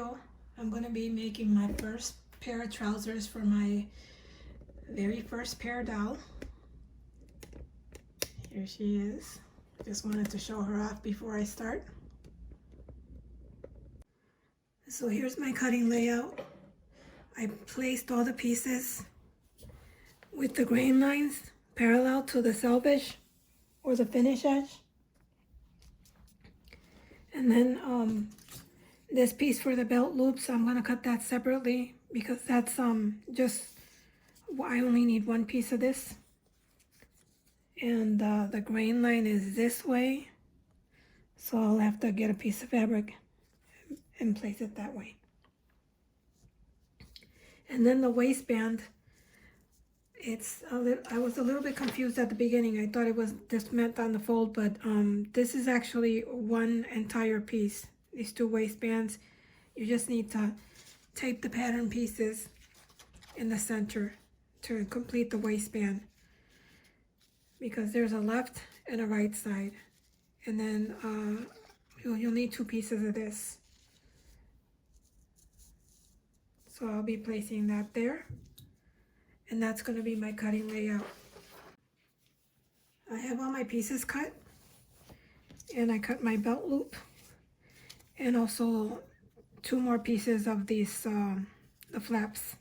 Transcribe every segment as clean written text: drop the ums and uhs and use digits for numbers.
video, I'm going to be making my first pair of trousers for my very first pair doll. Here she is. Just wanted to show her off before I start. So here's my cutting layout. I placed all the pieces with the grain lines parallel to the selvage or the finish edge. And then this piece for the belt loops, I'm gonna cut that separately because that's just, I only need one piece of this. And the grain line is this way, so I'll have to get a piece of fabric and place it that way. And then the waistband, it's a little, I was a little bit confused at the beginning. I thought it was just meant on the fold, but this is actually one entire piece. These two waistbands, you just need to tape the pattern pieces in the center to complete the waistband, because there's a left and a right side, and then you'll need two pieces of this. So I'll be placing that there, and that's going to be my cutting layout. I have all my pieces cut, and I cut my belt loop, and also two more pieces of these, the flaps.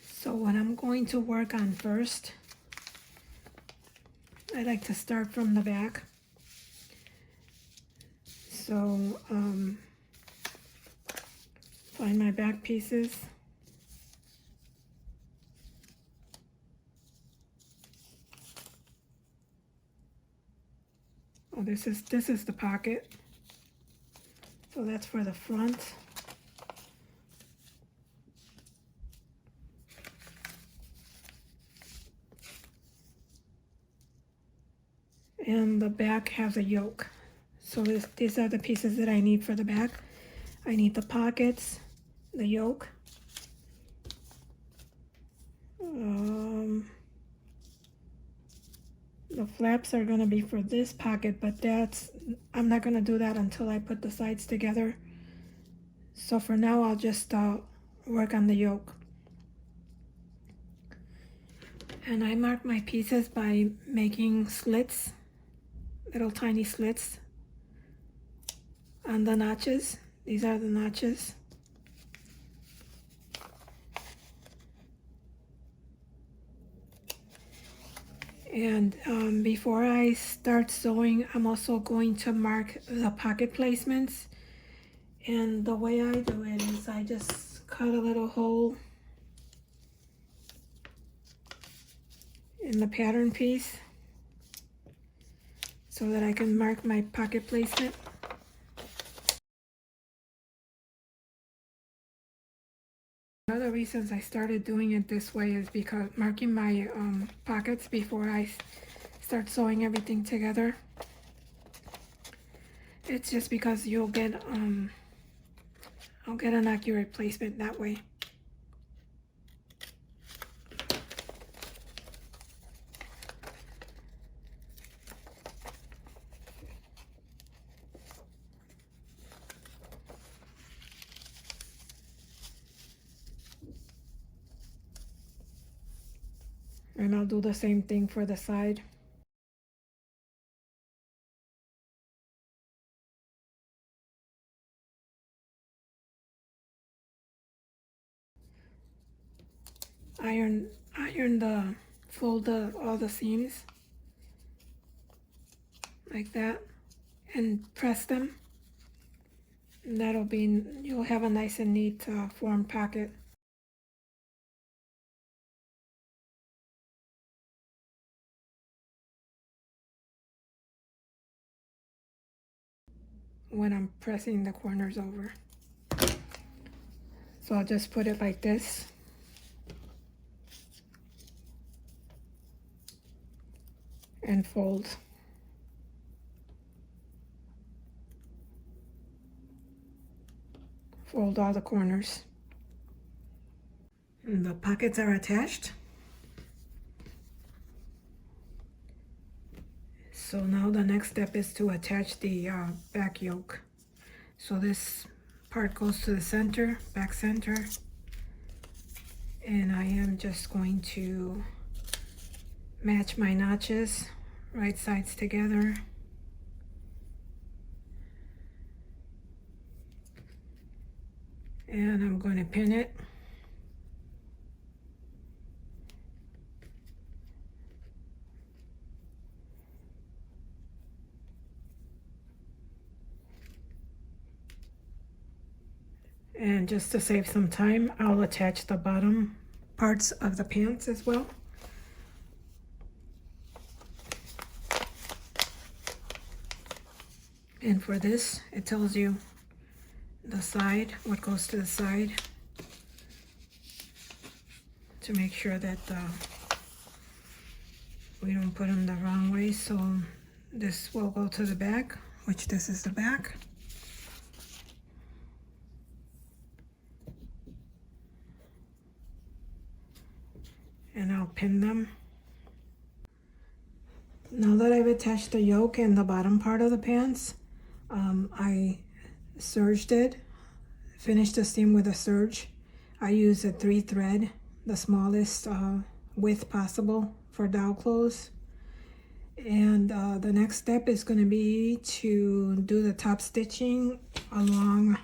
So what I'm going to work on first, I like to start from the back. So find my back pieces. Oh, this is the pocket. So that's for the front. And the back has a yoke. So these are the pieces that I need for the back. I need the pockets, the yoke. The flaps are going to be for this pocket, but I'm not going to do that until I put the sides together. So for now, I'll just work on the yoke. And I mark my pieces by making slits, little tiny slits on the notches. These are the notches. And before I start sewing, I'm also going to mark the pocket placements. And the way I do it is I just cut a little hole in the pattern piece so that I can mark my pocket placement. One of the reasons I started doing it this way is because marking my pockets before I start sewing everything together. It's just because I'll get an accurate placement that way. And I'll do the same thing for the side. Fold all the seams like that and press them. And you'll have a nice and neat formed pocket. When I'm pressing the corners over. So I'll just put it like this. And fold. Fold all the corners. And the pockets are attached. So now the next step is to attach the back yoke. So this part goes to the center, back center. And I am just going to match my notches, right sides together. And I'm going to pin it. And just to save some time, I'll attach the bottom parts of the pants as well. And for this, it tells you the side, what goes to the side, to make sure that we don't put them the wrong way. So this will go to the back, which this is the back. And I'll pin them. Now that I've attached the yoke and the bottom part of the pants, I serged it, finished the seam with a serge. I use a 3 thread, the smallest width possible for doll clothes. And the next step is going to be to do the top stitching along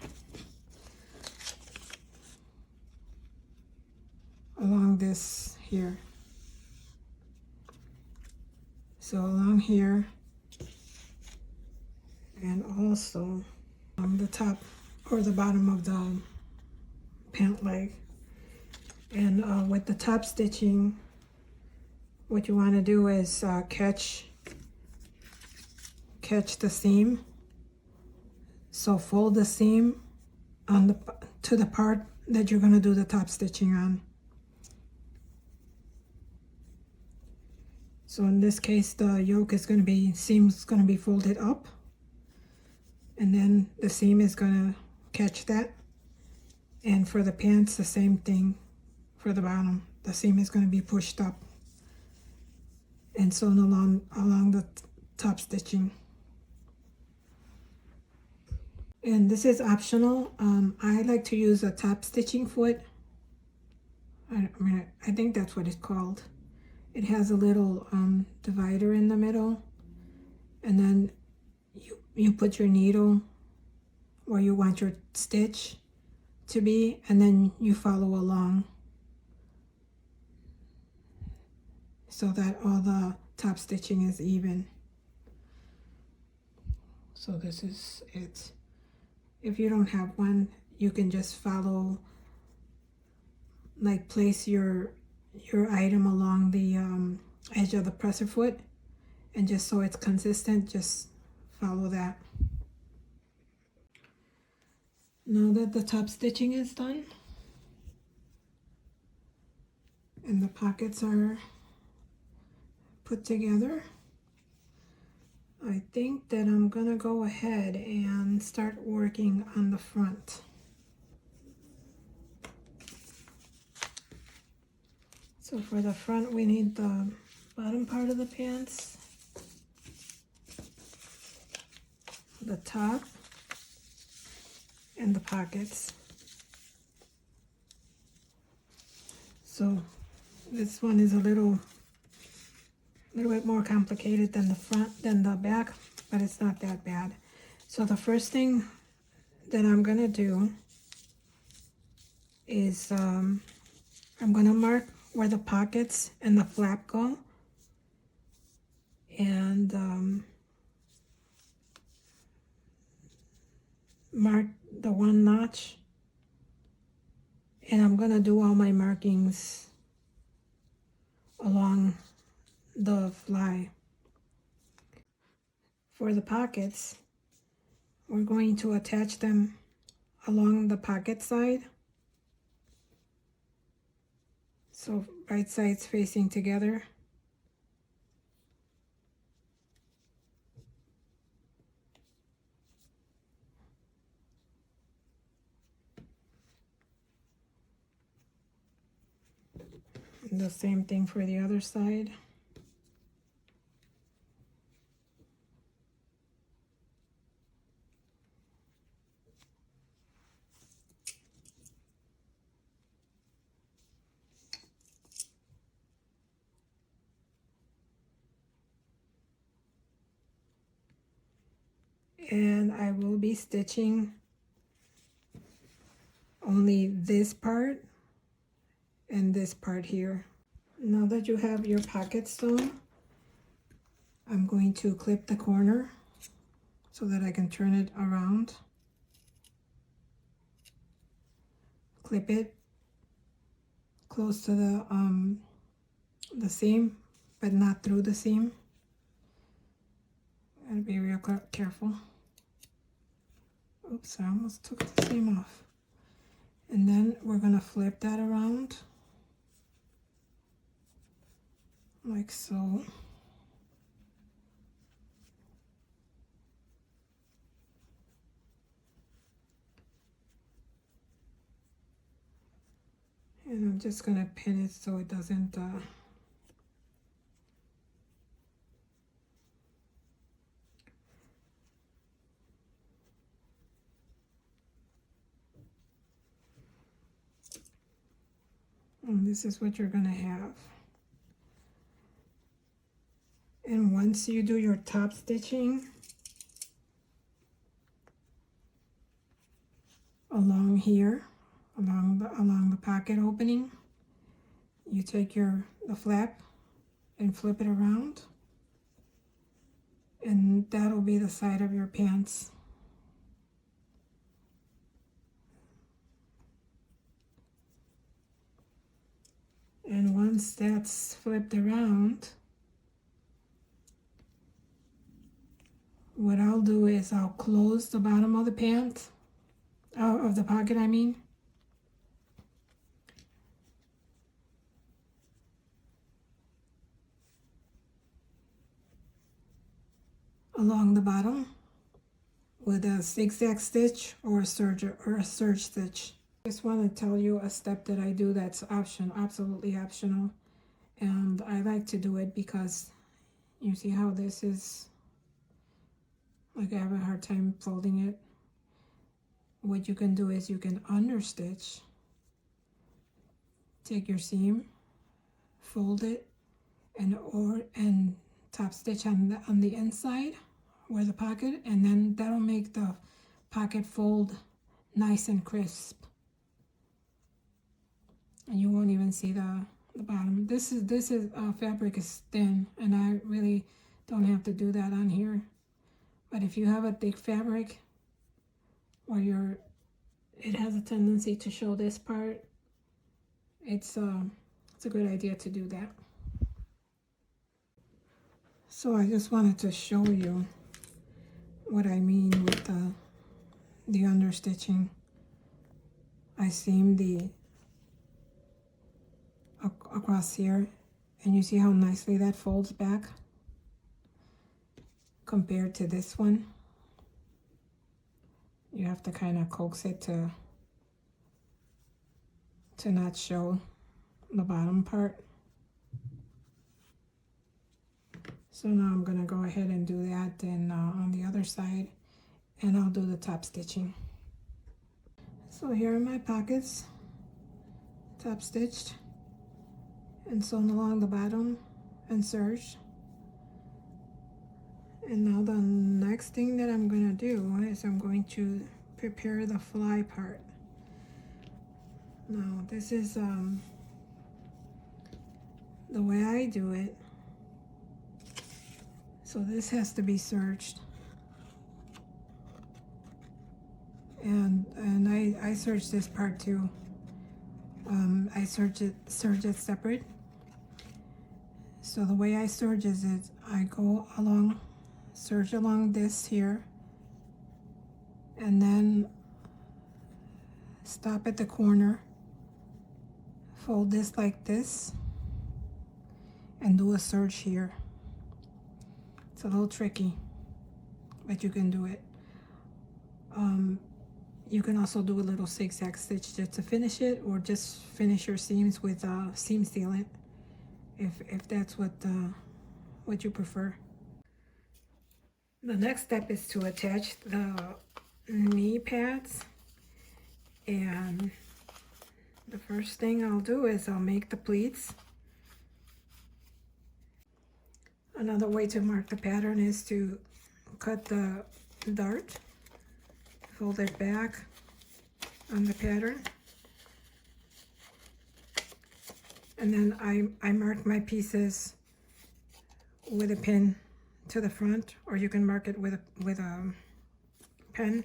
this here. So along here, and also on the top or the bottom of the pant leg. And with the top stitching, what you want to do is catch the seam. So fold the seam on to the part that you're going to do the top stitching on. So in this case, the yoke is going to be, seam's going to be folded up, and then the seam is going to catch that. And for the pants, the same thing for the bottom. The seam is going to be pushed up, and sewn along the top stitching. And this is optional. I like to use a top stitching foot. I think that's what it's called. It has a little divider in the middle, and then you put your needle where you want your stitch to be, and then you follow along so that all the top stitching is even. So this is it. If you don't have one, you can just follow, like place your item along the edge of the presser foot, and just so it's consistent, just follow that. Now that the top stitching is done and the pockets are put together, I think that I'm gonna go ahead and start working on the front. So for the front, we need the bottom part of the pants, the top, and the pockets. So this one is a little bit more complicated than the back, but it's not that bad. So the first thing that I'm gonna do is I'm gonna mark where the pockets and the flap go, and mark the one notch, and I'm gonna do all my markings along the fly. For the pockets, we're going to attach them along the pocket side, so right sides facing together. And the same thing for the other side. and I will be stitching only this part and this part here. Now that you have your pocket sewn, I'm going to clip the corner so that I can turn it around. Clip it close to the seam, but not through the seam. Gotta be real careful. Oops, I almost took the seam off. And then we're gonna flip that around like so. And I'm just gonna pin it so it doesn't and this is what you're gonna have. And once you do your top stitching along here, along the pocket opening, you take the flap and flip it around, and that'll be the side of your pants. And once that's flipped around, what I'll do is I'll close the bottom of the pant, of the pocket I mean. Along the bottom with a zigzag stitch or a surge stitch. Just want to tell you a step that I do that's absolutely optional, and I like to do it because you see how this is, like I have a hard time folding it. What you can do is you can understitch, take your seam, fold it, and top stitch on the inside where the pocket, and then that'll make the pocket fold nice and crisp. And you won't even see the bottom. This is fabric is thin, and I really don't have to do that on here. But if you have a thick fabric where it has a tendency to show this part, it's a good idea to do that. So I just wanted to show you what I mean with the understitching. I seam across here, and you see how nicely that folds back compared to this one. You have to kind of coax it to not show the bottom part. So now I'm gonna go ahead and do that, and on the other side, and I'll do the top stitching. So here are my pockets, top stitched and sewn along the bottom and serged. And now the next thing that I'm gonna do is I'm going to prepare the fly part. Now this is the way I do it. So this has to be serged, and I serge this part too. I serge it separate. So the way I serge is I go along, serge along this here, and then stop at the corner, fold this like this, and do a serge here. It's a little tricky, but you can do it. You can also do a little zigzag stitch just to finish it, or just finish your seams with seam sealant, if that's what you prefer. The next step is to attach the knee pads, and the first thing I'll do is I'll make the pleats. Another way to mark the pattern is to cut the dart, fold it back on the pattern, and then I mark my pieces with a pin to the front, or you can mark it with a pen,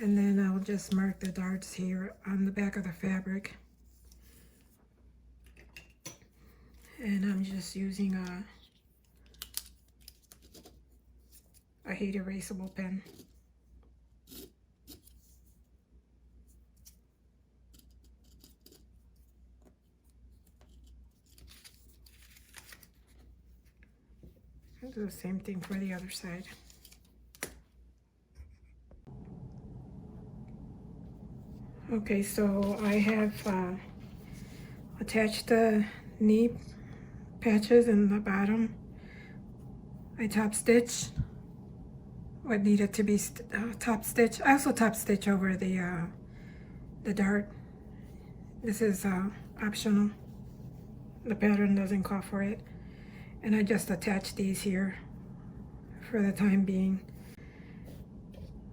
and then I'll just mark the darts here on the back of the fabric. And I'm just using a heat erasable pen. I'll do the same thing for the other side. Okay, so I have attached the knee patches in the bottom. I top stitch what needed to be top stitch. I also top stitch over the dart. This is optional. The pattern doesn't call for it. And I just attach these here for the time being.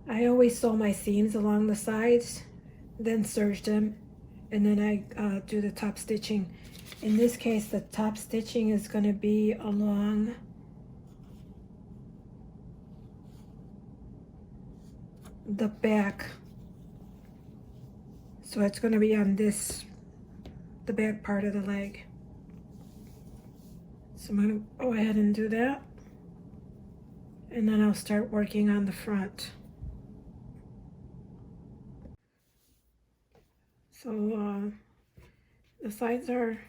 I always sew my seams along the sides, then serge them, and then I do the top stitching. In this case, the top stitching is going to be along the back. So it's going to be on the back part of the leg. So I'm going to go ahead and do that. And then I'll start working on the front. So the sides are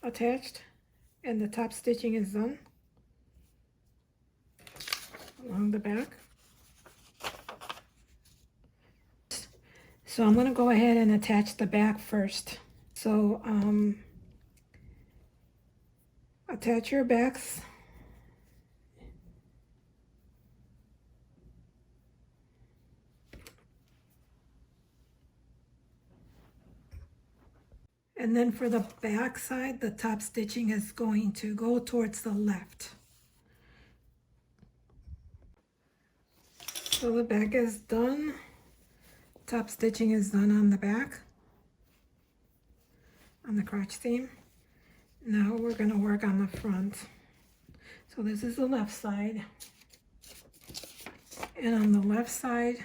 attached and the top stitching is done along the back. So I'm going to go ahead and attach the back first. So attach your backs. And then for the back side, the top stitching is going to go towards the left. So the back is done. Top stitching is done on the back, on the crotch seam. Now we're going to work on the front. So this is the left side. And on the left side,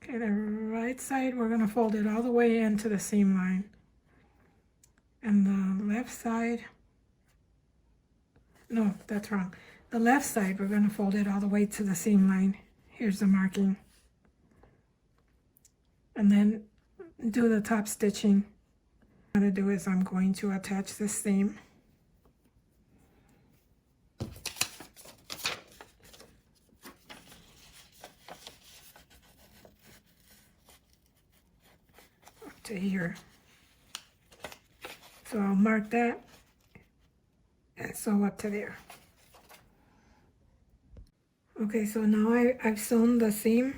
okay, the right side, we're going to fold it all the way into the seam line. And the left side, no, that's wrong. The left side, we're going to fold it all the way to the seam line. Here's the marking. And then do the top stitching. What I'm going to do is I'm going to attach this seam. Up to here. So I'll mark that and sew up to there. Okay, so now I've sewn the seam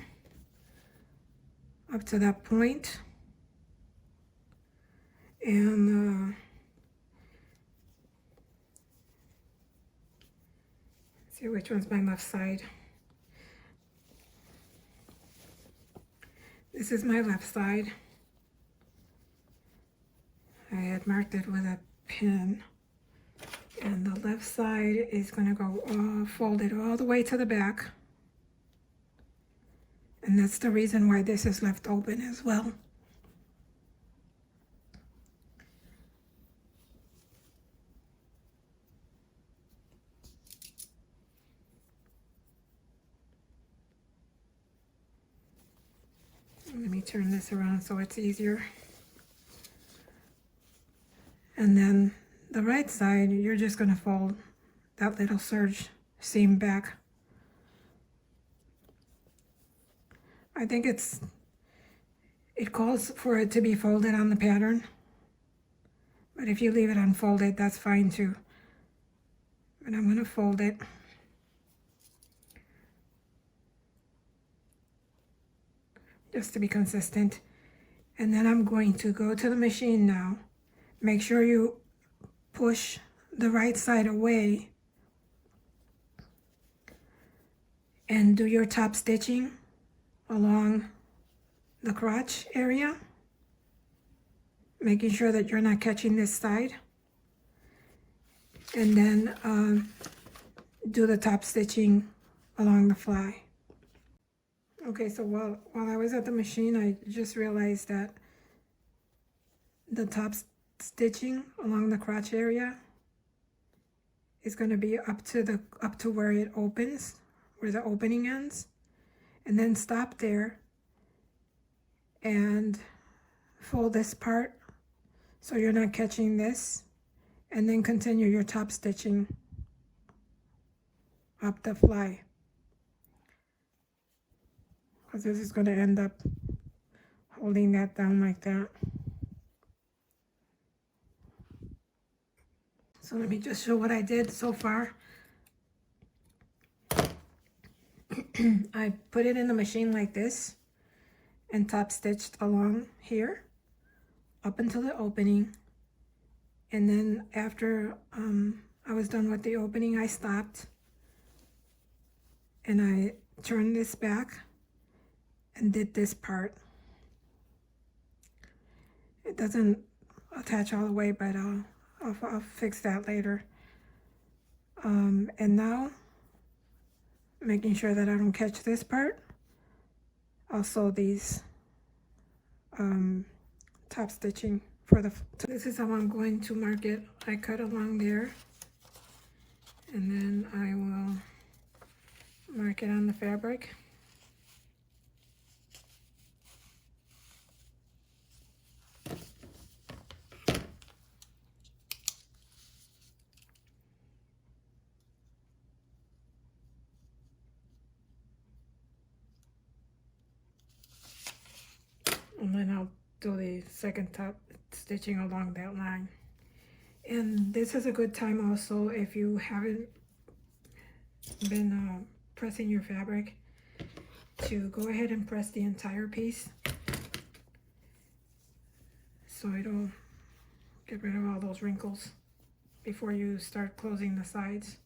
up to that point. And see which one's my left side. This is my left side. I had marked it with a pin. And the left side is going to go folded all the way to the back. And that's the reason why this is left open as well. Let me turn this around so it's easier. And then the right side, you're just going to fold that little serge seam back. I think it calls for it to be folded on the pattern, but if you leave it unfolded, that's fine too. But I'm going to fold it. Just to be consistent. And then I'm going to go to the machine now. Make sure you push the right side away and do your top stitching along the crotch area, making sure that you're not catching this side, and then do the top stitching along the fly. Okay, so while I was at the machine, I just realized that the top stitching along the crotch area is going to be up to where it opens, where the opening ends, and then stop there and fold this part so you're not catching this, and then continue your top stitching up the fly, because this is going to end up holding that down like that. So let me just show what I did so far. I put it in the machine like this and top stitched along here up until the opening, and then after I was done with the opening, I stopped and I turned this back and did this part. It doesn't attach all the way, but I'll fix that later. And now, making sure that I don't catch this part, I'll sew these top stitching for the. This is how I'm going to mark it. I cut along there, and then I will mark it on the fabric. And then I'll do the second top stitching along that line. And this is a good time also, if you haven't been pressing your fabric, to go ahead and press the entire piece so it'll get rid of all those wrinkles before you start closing the sides.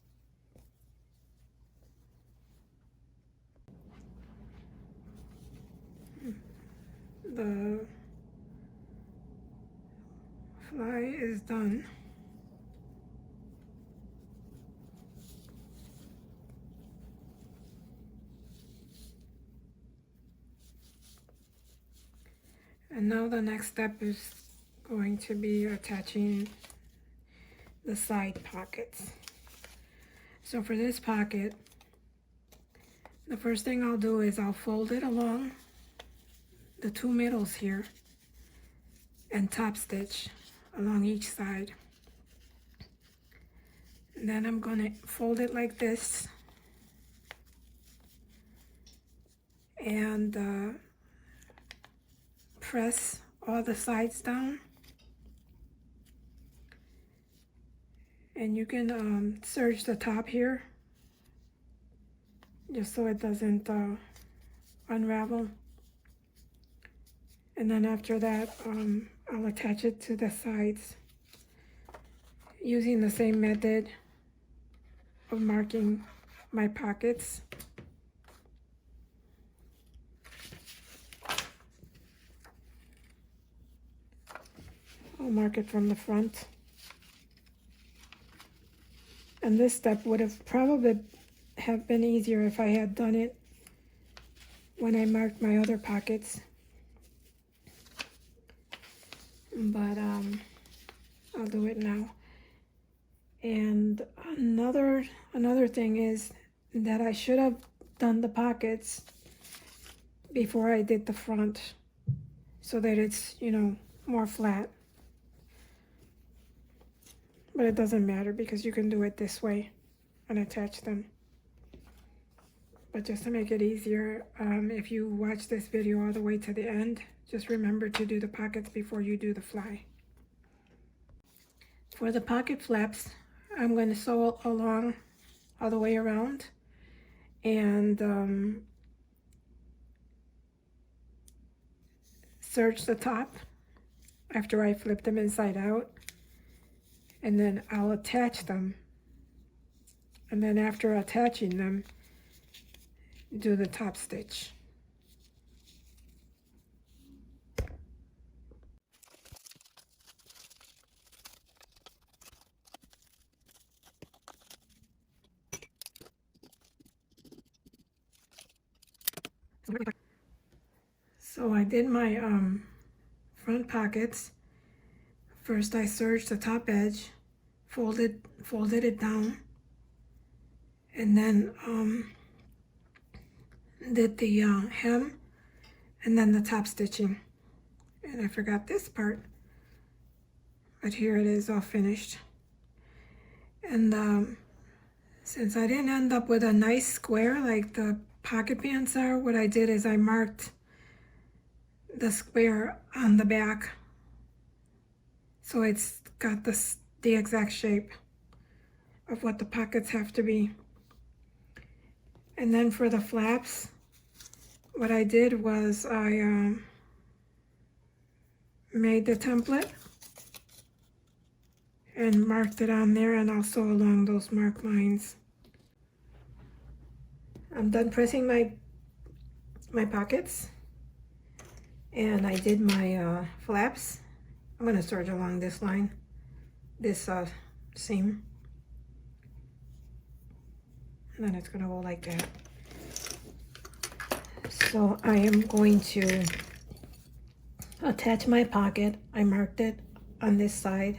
The fly is done. And now the next step is going to be attaching the side pockets. So for this pocket, the first thing I'll do is I'll fold it along the two middles here and top stitch along each side. And then I'm going to fold it like this and press all the sides down. And you can serge the top here just so it doesn't unravel. And then after that, I'll attach it to the sides using the same method of marking my pockets. I'll mark it from the front. And this step would have probably have been easier if I had done it when I marked my other pockets. But I'll do it now. And another thing is that I should have done the pockets before I did the front, so that it's, you know, more flat. But it doesn't matter because you can do it this way and attach them. But just to make it easier, if you watch this video all the way to the end, just remember to do the pockets before you do the fly. For the pocket flaps, I'm going to sew along all the way around and serge the top after I flip them inside out. and then I'll attach them. And then after attaching them, do the top stitch. So I did my front pockets. First I serged the top edge, folded it down, and then did the hem, and then the top stitching. And I forgot this part, but here it is all finished. And since I didn't end up with a nice square like the pocket pants are, what I did is I marked the square on the back, so it's got the exact shape of what the pockets have to be. And then for the flaps, what I did was I made the template and marked it on there, and also along those mark lines. I'm done pressing my pockets, and I did my flaps. I'm going to serge along this line, this seam, and then it's going to go like that. So I am going to attach my pocket. I marked it on this side.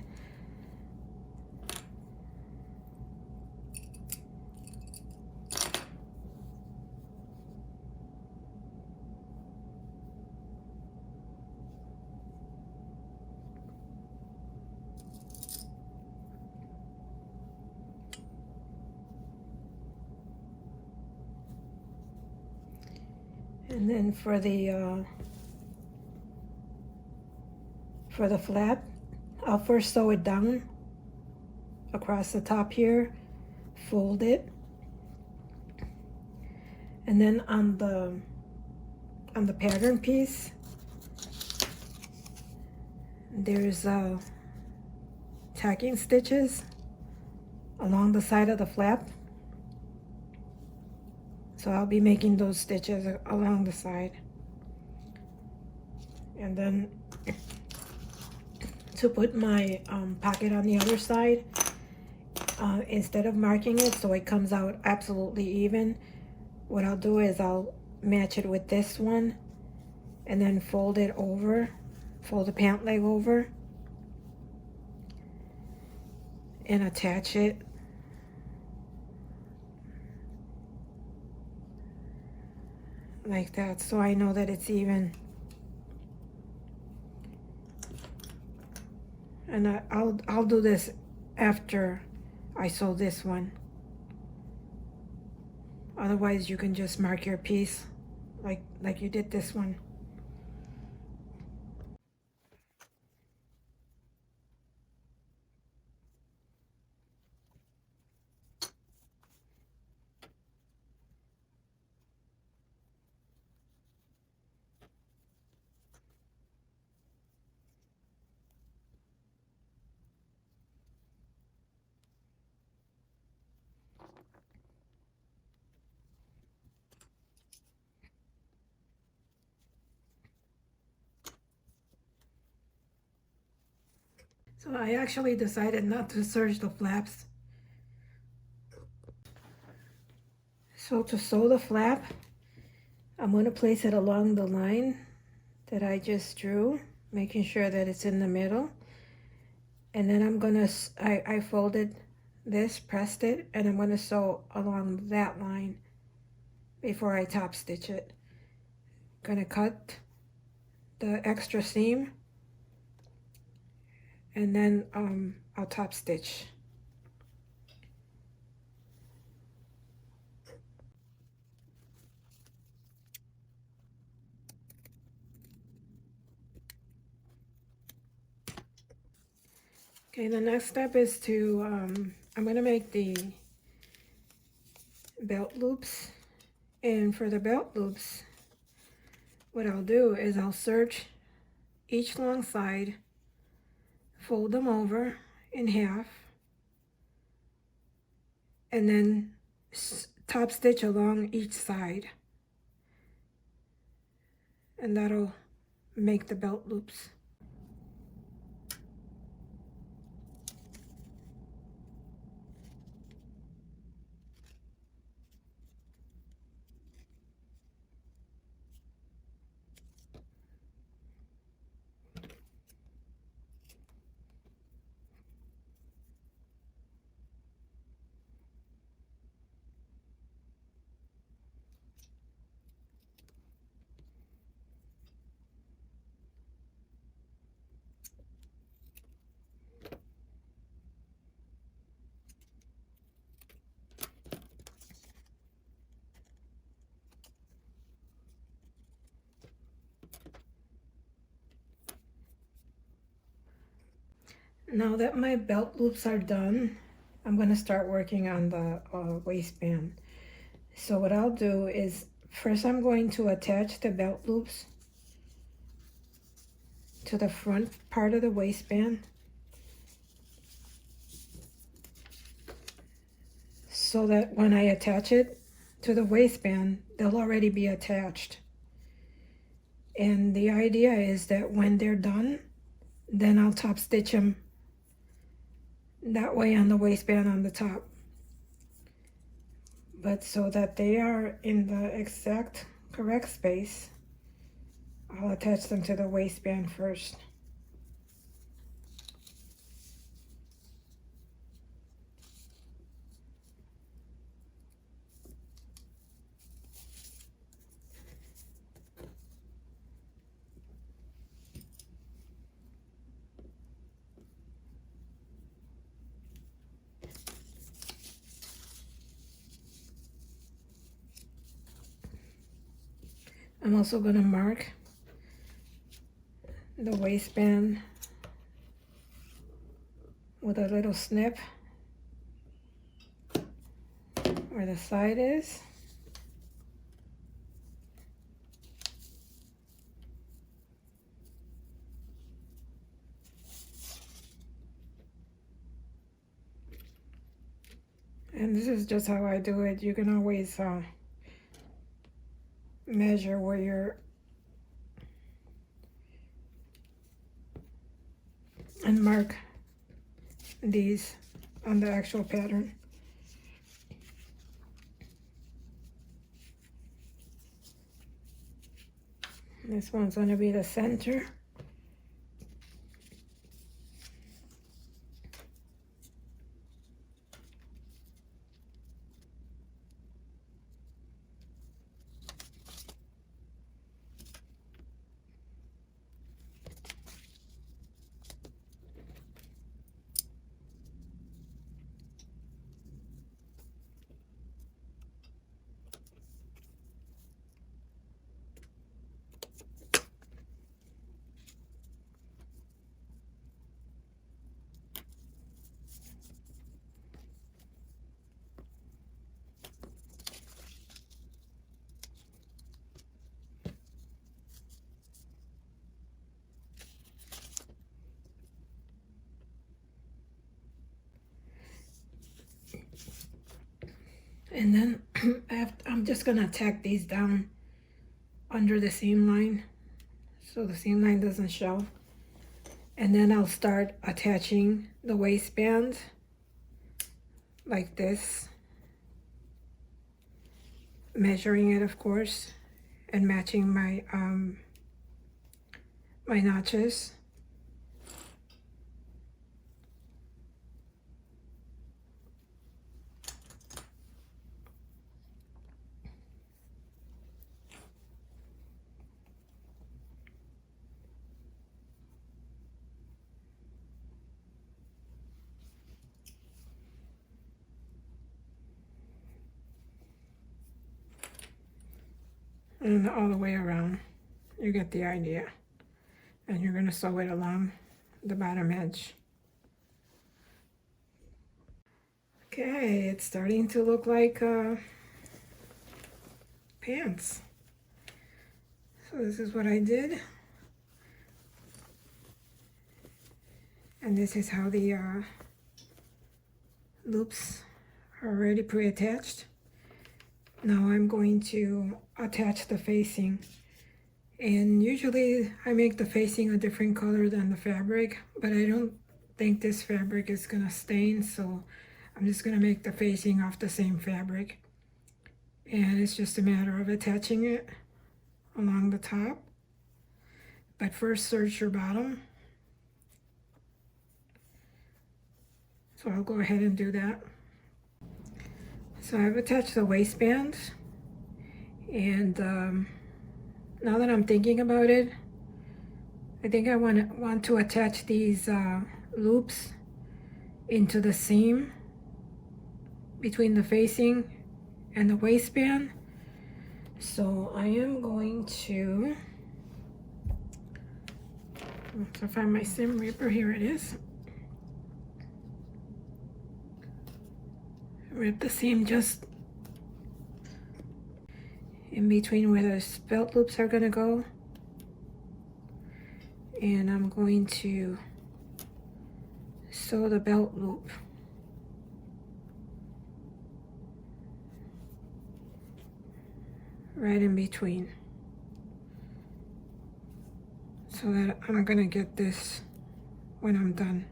And then for the flap, I'll first sew it down across the top here, fold it, and then on the pattern piece, there's tacking stitches along the side of the flap. So I'll be making those stitches along the side. And then to put my pocket on the other side, instead of marking it so it comes out absolutely even, what I'll do is I'll match it with this one and then fold it over, fold the pant leg over, and attach it like that, so I know that it's even. And I'll do this after I sew this one. Otherwise you can just mark your piece like you did this one. So I actually decided not to serge the flaps. So to sew the flap, I'm going to place it along the line that I just drew, making sure that it's in the middle. And then I'm going to, I folded this, pressed it, and I'm going to sew along that line before I top stitch it. Going to cut the extra seam, and then I'll top stitch. Okay, the next step is to, I'm going to make the belt loops. And for the belt loops, what I'll do is I'll serge each long side, fold them over, in half, and then top stitch along each side, and that'll make the belt loops. Now that my belt loops are done, I'm going to start working on the waistband. So what I'll do is, first I'm going to attach the belt loops to the front part of the waistband, so that when I attach it to the waistband, they'll already be attached. And the idea is that when they're done, then I'll top stitch them that way on the waistband on the top. But so that they are in the exact correct space, I'll attach them to the waistband first. I'm also going to mark the waistband with a little snip where the side is. And this is just how I do it. You can always measure where you're, and mark these on the actual pattern. This one's going to be the center. And then I'm just going to tack these down under the seam line so the seam line doesn't show. And then I'll start attaching the waistband like this, measuring it of course, and matching my my notches. And all the way around. You get the idea. And you're going to sew it along the bottom edge. Okay, it's starting to look like pants. So this is what I did. And this is how the loops are already pre-attached. Now I'm going to attach the facing. And usually I make the facing a different color than the fabric, but I don't think this fabric is gonna stain, so I'm just gonna make the facing off the same fabric. And it's just a matter of attaching it along the top. But first serge your bottom. So I'll go ahead and do that. So I've attached the waistband, and now that I'm thinking about it, I think I want to attach these loops into the seam between the facing and the waistband. So I am going to, to find my seam ripper. Here it is. Rip the seam just in between where the belt loops are gonna go. And I'm going to sew the belt loop. Right in between. So that I'm gonna get this when I'm done.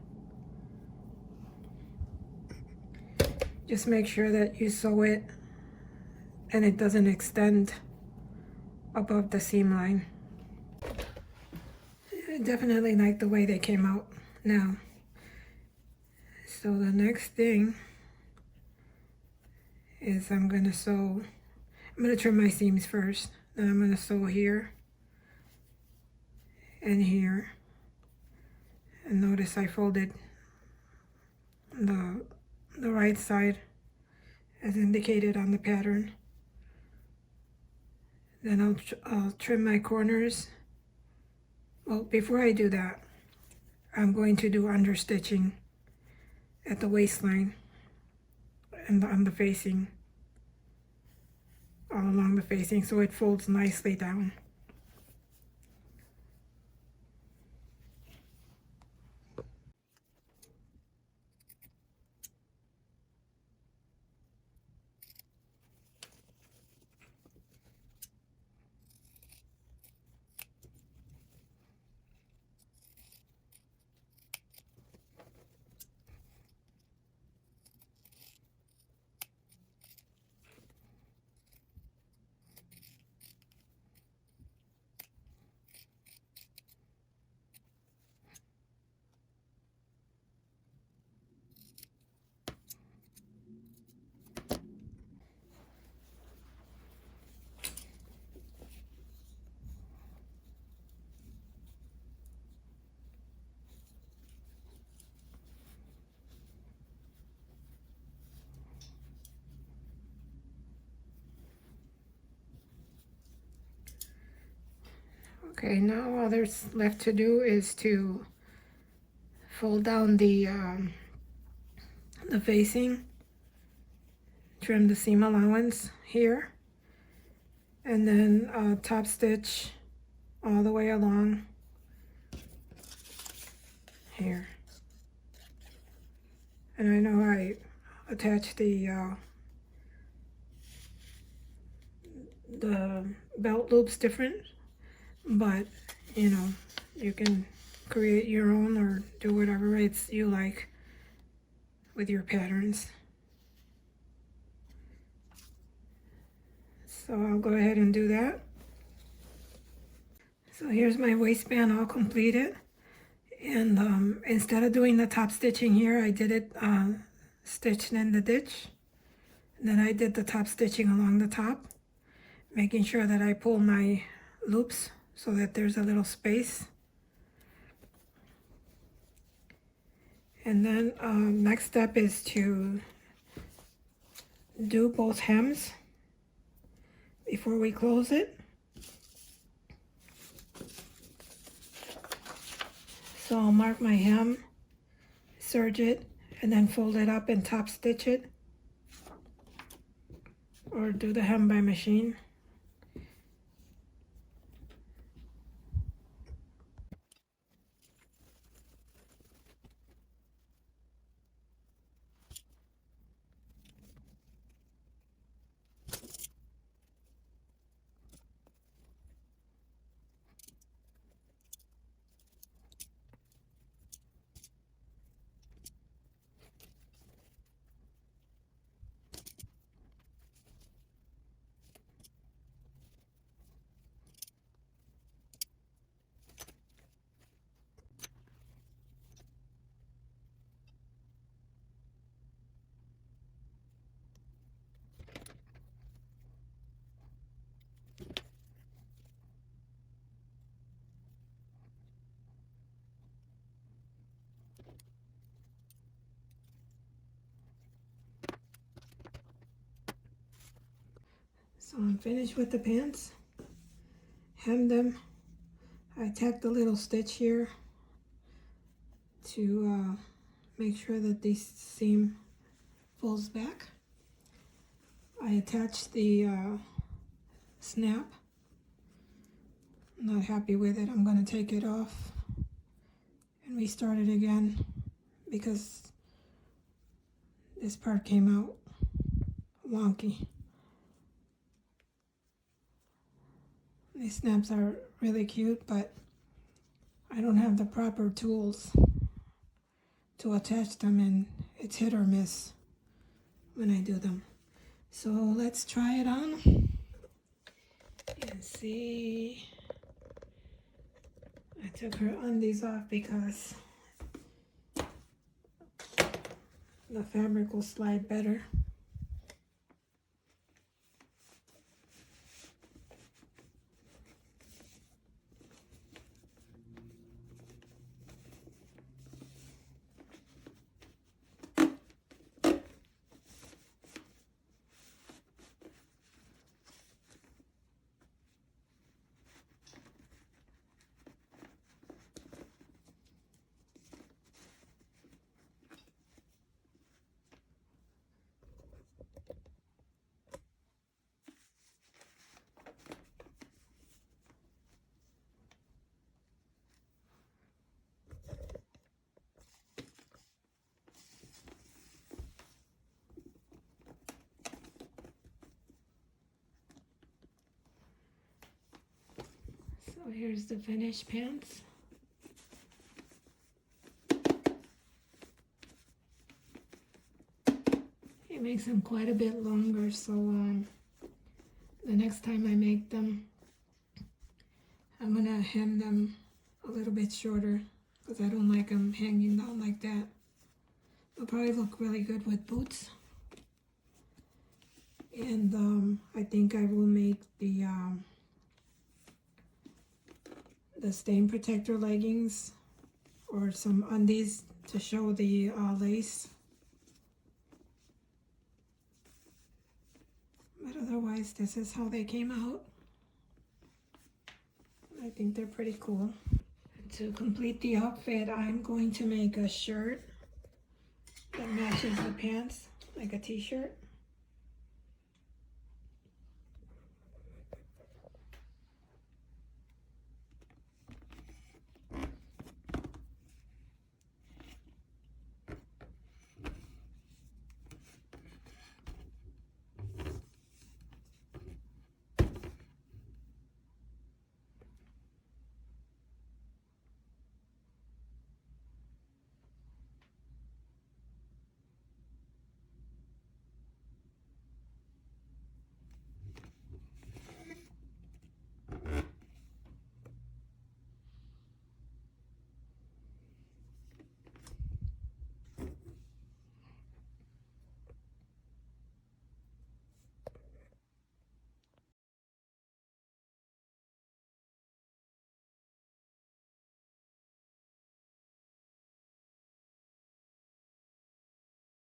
Just make sure that you sew it and it doesn't extend above the seam line. I definitely like the way they came out now. So the next thing is I'm gonna trim my seams first. Then I'm gonna sew here and here. And notice I folded the right side as indicated on the pattern. Then I'll trim my corners. Well, before I do that, I'm going to do understitching at the waistline and on the facing, all along the facing, so it folds nicely down. Okay, now all there's left to do is to fold down the facing, trim the seam allowance here, and then top stitch all the way along here. And I know I attached the belt loops different, but you know, you can create your own or do whatever you like with your patterns. So I'll go ahead and do that. So here's my waistband all completed, and instead of doing the top stitching here, I did it stitched in the ditch. And then I did the top stitching along the top, making sure that I pull my loops so that there's a little space. And then next step is to do both hems before we close it. So I'll mark my hem, serge it, and then fold it up and top stitch it, or do the hem by machine. So I'm finished with the pants. Hem them. I tacked a little stitch here to make sure that the seam folds back. I attached the snap. I'm not happy with it. I'm going to take it off and restart it again because this part came out wonky. These snaps are really cute, but I don't have the proper tools to attach them, and it's hit or miss when I do them. So let's try it on and see. I took her undies off because the fabric will slide better. So here's the finished pants. It makes them quite a bit longer, so the next time I make them, I'm gonna hem them a little bit shorter because I don't like them hanging down like that. They'll probably look really good with boots. And I think I will make the stain protector leggings or some undies to show the lace. But otherwise, this is how they came out. I think they're pretty cool. To complete the outfit, I'm going to make a shirt that matches the pants, like a t-shirt.